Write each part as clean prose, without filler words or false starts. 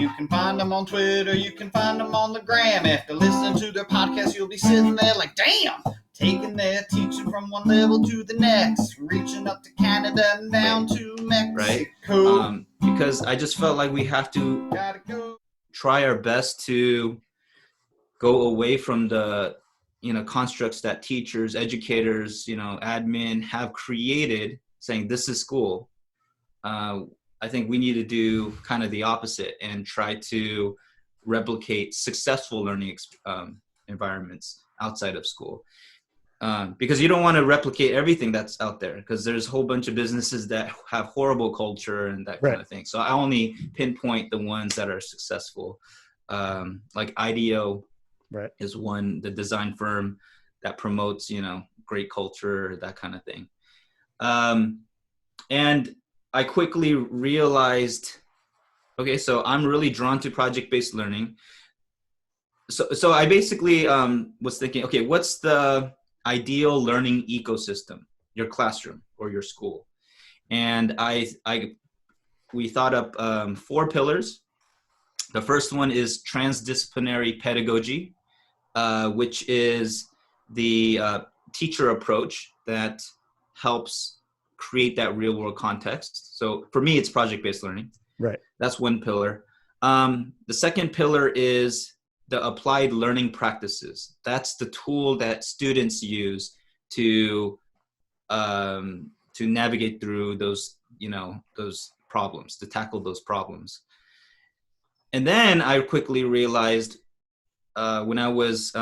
You can find them on Twitter, you can find them on the gram. After listening to their podcast, you'll be sitting there like, damn, taking their teaching from one level to the next, reaching up to Canada and down to Mexico. Right? Because I just felt like we have to try our best to go away from the, constructs that teachers, educators, admin have created, saying this is school. I think we need to do kind of the opposite and try to replicate successful learning environments outside of school. Because you don't want to replicate everything that's out there, because there's a whole bunch of businesses that have horrible culture and that kind of thing. So I only pinpoint the ones that are successful. Like IDEO is one, the design firm that promotes, great culture, that kind of thing. And I quickly realized, okay, so I'm really drawn to project-based learning. So I basically was thinking, okay, what's the ideal learning ecosystem, your classroom or your school? And we thought up 4 pillars. The first one is Transdisciplinary Pedagogy, which is the teacher approach that helps create that real world context. So for me, it's project-based learning. Right. That's one pillar. The second pillar is the applied learning practices. That's the tool that students use to navigate through those, those problems, to tackle those problems. And then I quickly realized when I was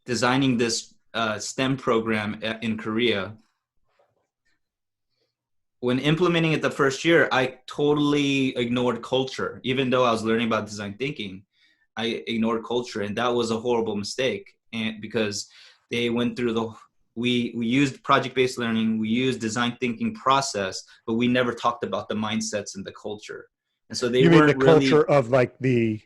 designing this STEM program in Korea, when implementing it the first year, I totally ignored culture. Even though I was learning about design thinking, I ignored culture, and that was a horrible mistake. And because they went through we used project-based learning, we used design thinking process, but we never talked about the mindsets and the culture. And so they weren't really... culture of like the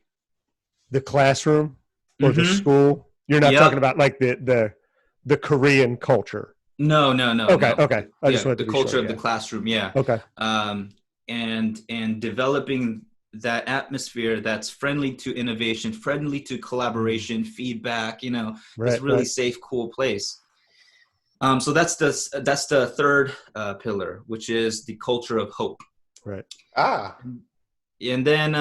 classroom or the school. You're not talking about like the Korean culture. No. Okay. I just wanted the to be culture sure, of the classroom. Yeah. Okay. And developing that atmosphere that's friendly to innovation, friendly to collaboration, feedback. It's really safe, cool place. So that's the third pillar, which is the culture of hope. Right. And then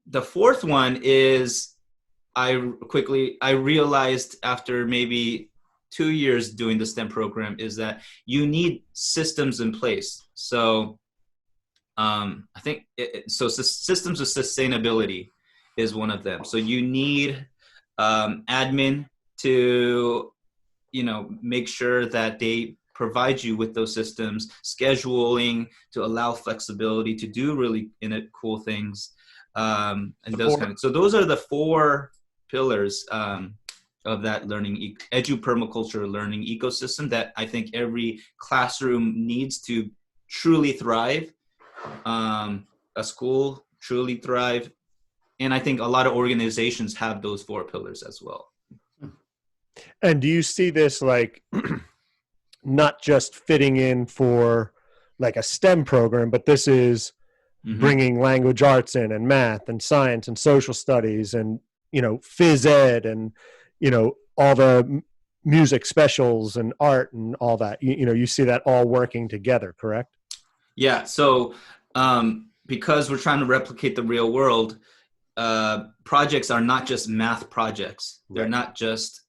the fourth one is I realized after maybe 2 years doing the STEM program is that you need systems in place. So I think systems of sustainability is one of them. So you need admin to, make sure that they provide you with those systems, scheduling to allow flexibility to do really cool things, and those kind of. So those are the 4 pillars of that learning eduPermaculture learning ecosystem that I think every classroom needs to truly thrive, a school truly thrive, and I think a lot of organizations have those 4 pillars as well. And do you see this like not just fitting in for like a STEM program, but this is bringing language arts in and math and science and social studies and, phys ed and, all the music specials and art and all that, you see that all working together, correct? Yeah. So because we're trying to replicate the real world, projects are not just math projects. They're not just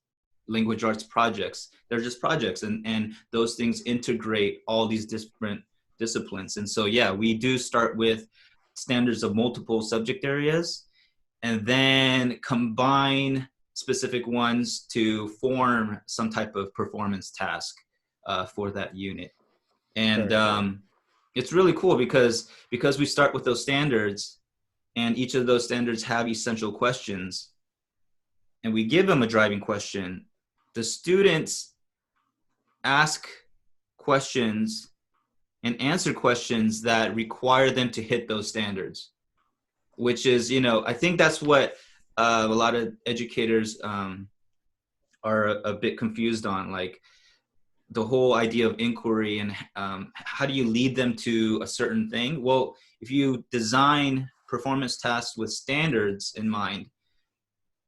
language arts projects. They're just projects. And those things integrate all these different disciplines. And so, yeah, we do start with standards of multiple subject areas and then combine specific ones to form some type of performance task for that unit. And it's really cool because we start with those standards, and each of those standards have essential questions, and we give them a driving question. The students ask questions and answer questions that require them to hit those standards, which is, I think that's what a lot of educators are a bit confused on, like the whole idea of inquiry and how do you lead them to a certain thing? Well, if you design performance tasks with standards in mind.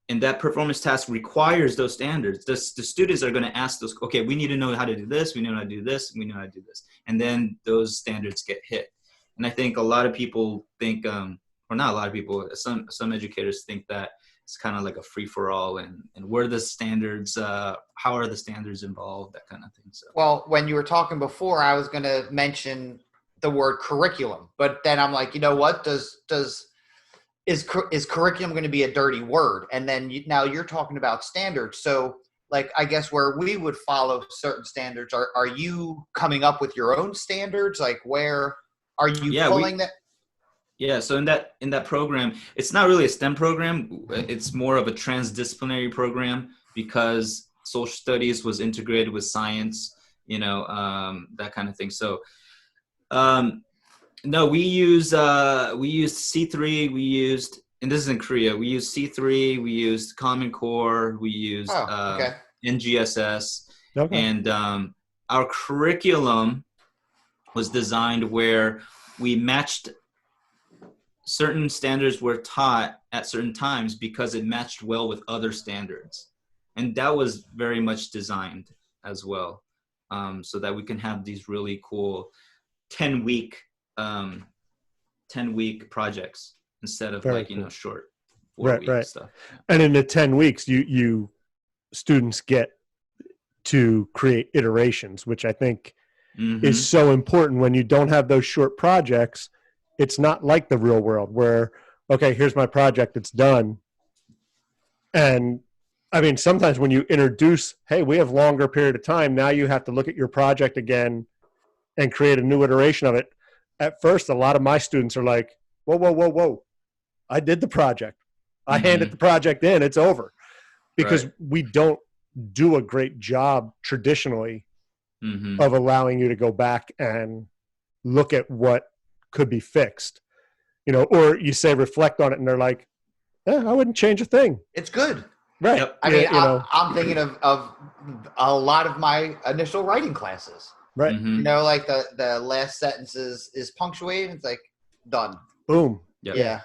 And that performance task requires those standards. The students are going to ask those, okay, we need to know how to do this, we know how to do this, we know how to do this. And then those standards get hit. And I think a lot of people think, or not a lot of people, some educators think that it's kind of like a free-for-all, and where are the standards, how are the standards involved, that kind of thing. So. Well, when you were talking before, I was going to mention the word curriculum, but then I'm like, you know what, is curriculum going to be a dirty word? And then now you're talking about standards. So like, I guess where we would follow certain standards, are you coming up with your own standards? Like, where are you pulling that? Yeah. So in that program, it's not really a STEM program. It's more of a transdisciplinary program, because social studies was integrated with science, that kind of thing. So, no, we used C3, and this is in Korea, we used C3, we used Common Core, we used NGSS, and our curriculum was designed where we matched certain standards were taught at certain times because it matched well with other standards. And that was very much designed as well, so that we can have these really cool 10-week projects instead of very cool. Short 4-week stuff. And in the 10 weeks, you students get to create iterations, which I think is so important. When you don't have those short projects, it's not like the real world where, okay, here's my project, it's done. And I mean, sometimes when you introduce, hey, we have longer period of time, now you have to look at your project again and create a new iteration of it. At first, a lot of my students are like, whoa. I did the project. I handed the project in, it's over. Because we don't do a great job traditionally of allowing you to go back and look at what could be fixed. Or you say reflect on it and they're like, I wouldn't change a thing. It's good. Right. Yep. I mean, I'm thinking of a lot of my initial writing classes. Right. Like the last sentence is punctuated. It's like done. Boom. Yep. Yeah.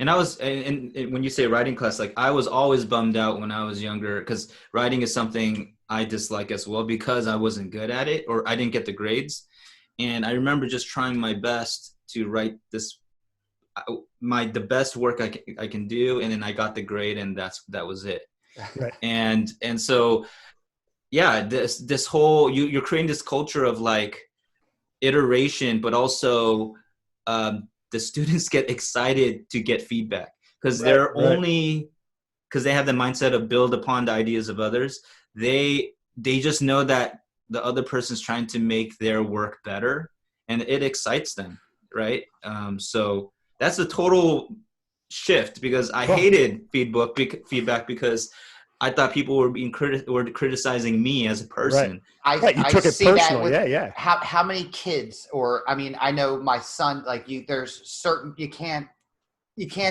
And and when you say writing class, like I was always bummed out when I was younger, because writing is something I dislike as well, because I wasn't good at it, or I didn't get the grades. And I remember just trying my best to write the best work I can do, and then I got the grade, and that was it. Right. And so, yeah, this whole you're creating this culture of like iteration, but also the students get excited to get feedback, because they're only because they have the mindset of build upon the ideas of others. They just know that the other person's trying to make their work better, and it excites them, right? So that's a total shift, because I hated feedback because I thought people were were criticizing me as a person. Right. You took it personal. Yeah. How many kids, or I mean, I know my son, like there's certain, you can't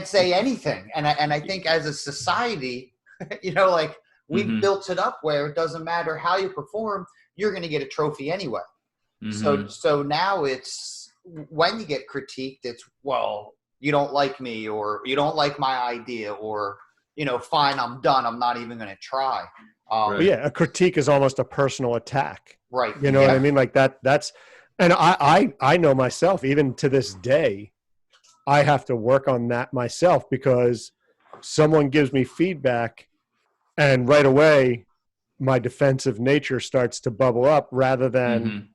say anything. And I think as a society, like we've built it up where it doesn't matter how you perform, you're going to get a trophy anyway. So now it's, when you get critiqued, it's, well, you don't like me, or you don't like my idea, or, fine, I'm done. I'm not even going to try. Yeah. A critique is almost a personal attack. Right. You know what I mean? Like that's, and I know myself, even to this day, I have to work on that myself, because someone gives me feedback and right away my defensive nature starts to bubble up rather than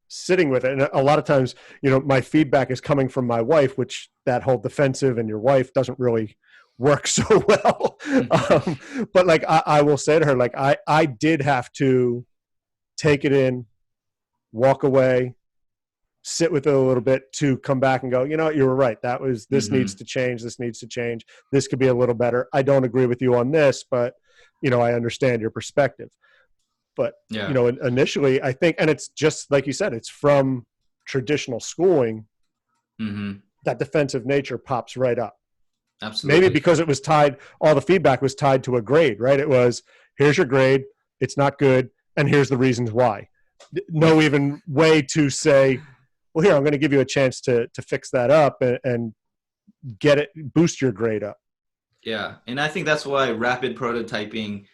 sitting with it. And a lot of times, my feedback is coming from my wife, which that whole defensive and your wife doesn't really work so well. But like, I will say to her, like, I did have to take it in, walk away, sit with it a little bit to come back and go, you were right. This needs to change. This needs to change. This could be a little better. I don't agree with you on this, but I understand your perspective. But, initially I think, and it's just like you said, it's from traditional schooling, that defensive nature pops right up. Absolutely. Maybe because it was all the feedback was tied to a grade, right? It was, here's your grade. It's not good. And here's the reasons why. No even way to say, well, here, I'm going to give you a chance to fix that up and boost your grade up. Yeah. And I think that's why rapid prototyping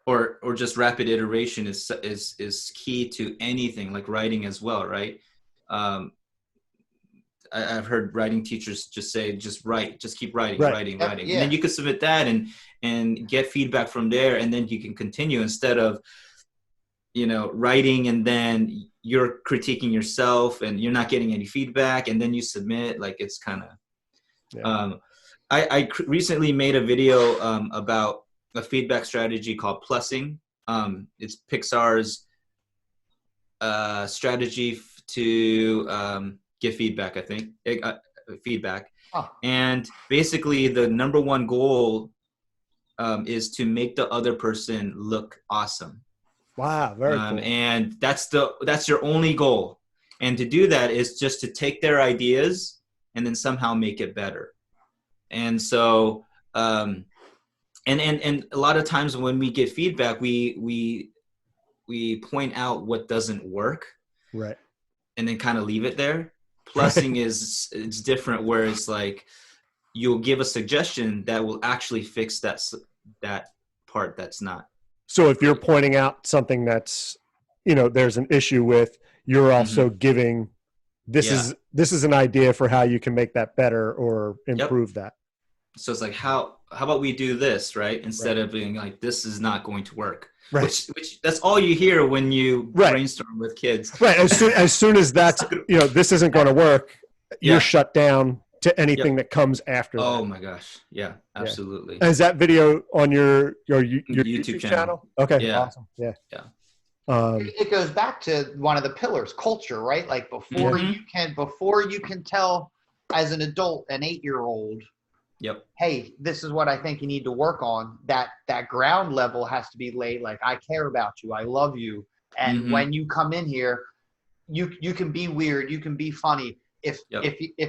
or just rapid iteration is key to anything, like writing as well, right? I've heard writing teachers just say, just write, just keep writing. Yeah. And then you can submit that and get feedback from there. And then you can continue instead of, writing and then you're critiquing yourself and you're not getting any feedback and then you submit. Like it's kind of, I recently made a video about a feedback strategy called plussing. It's Pixar's strategy to give feedback, I think. Feedback. Oh. And basically the number one goal is to make the other person look awesome. Wow, very cool. And that's your only goal. And to do that is just to take their ideas and then somehow make it better. And so, and a lot of times when we get feedback, we point out what doesn't work, right? And then kind of leave it there. Plussing it's different, where it's like you'll give a suggestion that will actually fix that part that's not. So if you're pointing out something that's, there's an issue with, you're also giving this is an idea for how you can make that better or improve that. So it's like, how about we do this, right? Instead of being like, this is not going to work. Right. Which that's all you hear when you brainstorm with kids. Right. As soon as that's, this isn't going to work, you're shut down to anything that comes after that. Oh my gosh. Yeah, absolutely. And is that video on your YouTube channel? Okay. Yeah. Awesome. Yeah. Yeah. It goes back to one of the pillars, culture, right? Like before you can tell as an adult, an 8-year-old, hey, this is what I think you need to work on. That ground level has to be laid. Like, I care about you. I love you. And when you come in here, you can be weird. You can be funny. If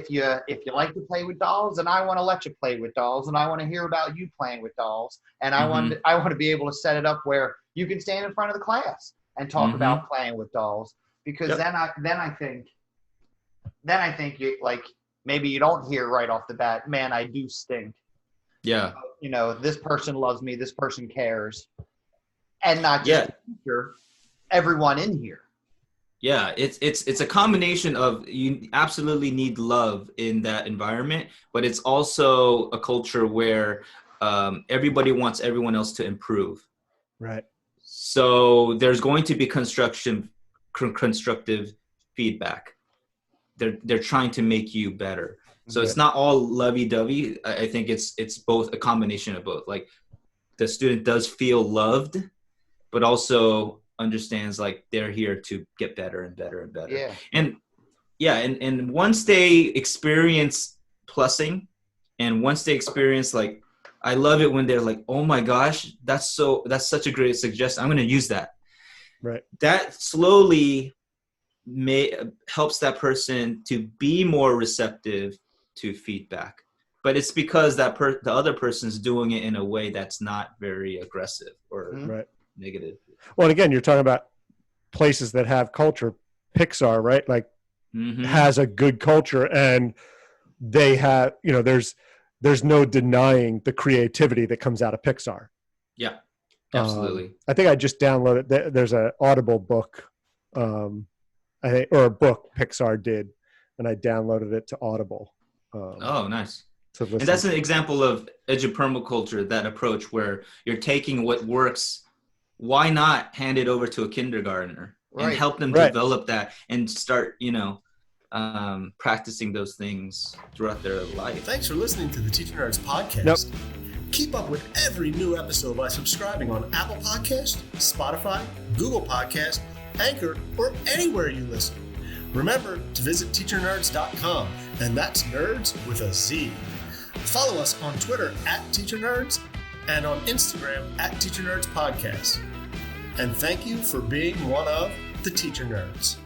you like to play with dolls, and I want to let you play with dolls, and I want to hear about you playing with dolls, and I want to be able to set it up where you can stand in front of the class and talk about playing with dolls. Because then I think you, like, maybe you don't hear right off the bat, man, I do stink. Yeah. This person loves me. This person cares. And not just the teacher, everyone in here. Yeah, it's a combination of, you absolutely need love in that environment, but it's also a culture where everybody wants everyone else to improve. Right. So there's going to be constructive feedback. They're trying to make you better. So it's not all lovey-dovey. I think it's both, a combination of both. Like, the student does feel loved, but also understands like they're here to get better and better and better. And once they experience plussing, and once they experience, like, I love it when they're like, oh my gosh, that's such a great suggestion, I'm going to use that. Right. That slowly helps that person to be more receptive to feedback. But it's because the other person's doing it in a way that's not very aggressive or negative. Well, and again, you're talking about places that have culture. Pixar, right? Like, has a good culture, and they have, there's no denying the creativity that comes out of Pixar. Yeah, absolutely. I think I just downloaded, there's an Audible book, I think, or a book Pixar did, and I downloaded it to Audible. Oh, nice. And that's an example of eduPermaculture, that approach where you're taking what works. Why not hand it over to a kindergartner and help them develop that and start, practicing those things throughout their life. Thanks for listening to the TeacherNerdz Podcast. Keep up with every new episode by subscribing on Apple Podcast, Spotify, Google Podcast, Anchor, or anywhere you listen. Remember to visit TeacherNerdz.com, and that's nerds with a Z. Follow us on Twitter @TeacherNerdz and on Instagram @TeacherNerdz Podcast. And thank you for being one of the Teacher Nerds.